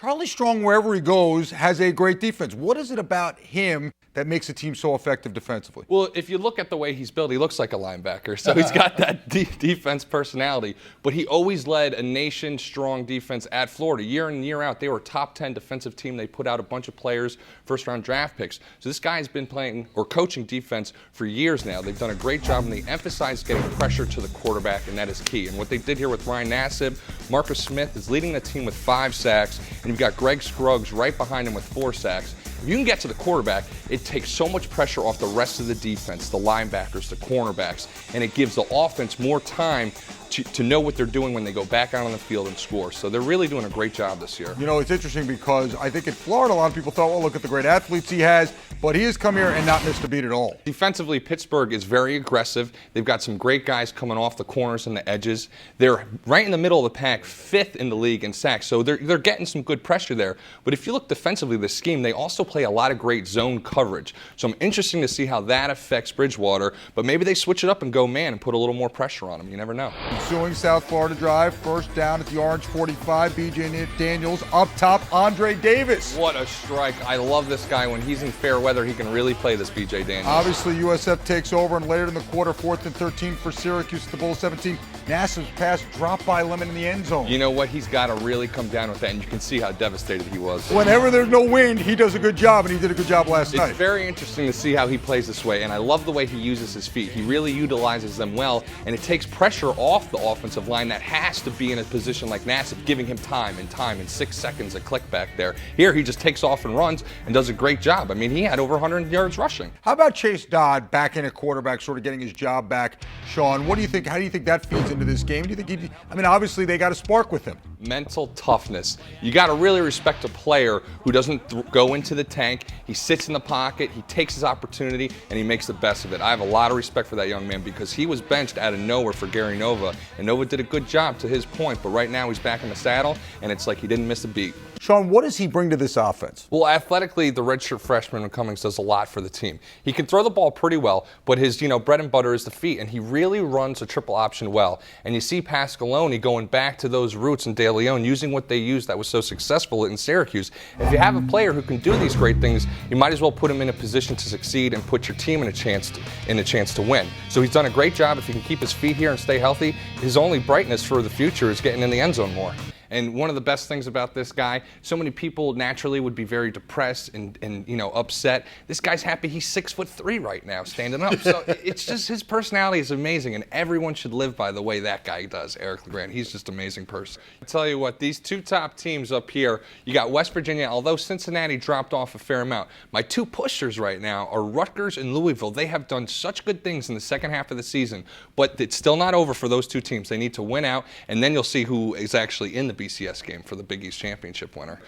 Charlie Strong, wherever he goes, has a great defense. What is it about him that makes the team so effective defensively? Well, if you look at the way he's built, he looks like a linebacker. So he's got that defense personality. But he always led a nation-strong defense at Florida. Year in and year out, they were a top 10 defensive team. They put out a bunch of players, first-round draft picks. So this guy has been playing or coaching defense for years now. They've done a great job, and they emphasize getting pressure to the quarterback, and that is key. And what they did here with Ryan Nassib, Marcus Smith is leading the team with 5 sacks, and you've got Greg Scruggs right behind him with 4 sacks. If you can get to the quarterback, it takes so much pressure off the rest of the defense, the linebackers, the cornerbacks, and it gives the offense more time to know what they're doing when they go back out on the field and score. So they're really doing a great job this year. You know, it's interesting because I think in Florida, a lot of people thought, well, look at the great athletes he has, but he has come here and not missed a beat at all. Defensively, Pittsburgh is very aggressive. They've got some great guys coming off the corners and the edges. They're right in the middle of the pack, 5th in the league in sacks, so they're getting some good pressure there. But if you look defensively, the scheme, they also play a lot of great zone coverage. So I'm interested to see how that affects Bridgewater, but maybe they switch it up and go man and put a little more pressure on him. You never know. Ensuing South Florida drive, first down at the Orange 45, B.J. Daniels up top, Andre Davis. What a strike. I love this guy. When he's in fair weather, he can really play this B.J. Daniels. Obviously, USF takes over, and later in the quarter, 4th and 13 for Syracuse at the Bull 17. Nassib's pass dropped by Lemon in the end zone. You know what? He's got to really come down with that, and you can see how devastated he was. Whenever there's no wind, he does a good job, and he did a good job last night. It's very interesting to see how he plays this way, and I love the way he uses his feet. He really utilizes them well, and it takes pressure off the offensive line that has to be in a position like Nassib, giving him time and 6 seconds a click back there. Here, he just takes off and runs and does a great job. I mean, he had over 100 yards rushing. How about Chase Dodd back in at quarterback, sort of getting his job back? Sean, what do you think? How do you think that feeds into this game? Do you think obviously they got a spark with him. Mental toughness. You got to really respect a player who doesn't go into the tank. He sits in the pocket, he takes his opportunity, and he makes the best of it. I have a lot of respect for that young man because he was benched out of nowhere for Gary Nova, and Nova did a good job to his point, but right now he's back in the saddle, and it's like he didn't miss a beat. Sean, what does he bring to this offense? Well, athletically, the redshirt freshman Cummings does a lot for the team. He can throw the ball pretty well, but his bread and butter is the feet, and he really runs a triple option well. And you see Pasqualoni going back to those roots in De Leon, using what they used that was so successful in Syracuse. If you have a player who can do these great things, you might as well put him in a position to succeed and put your team in a chance to win. So he's done a great job. If he can keep his feet here and stay healthy, his only brightness for the future is getting in the end zone more. And one of the best things about this guy, so many people naturally would be very depressed and upset. This guy's happy he's 6'3" right now, standing up. So it's just, his personality is amazing, and everyone should live by the way that guy does, Eric LeGrand. He's just an amazing person. I tell you what, these 2 top teams up here, you got West Virginia, although Cincinnati dropped off a fair amount. My 2 pushers right now are Rutgers and Louisville. They have done such good things in the second half of the season, but it's still not over for those 2 teams. They need to win out, and then you'll see who is actually in the BCS game for the Big East Championship winner.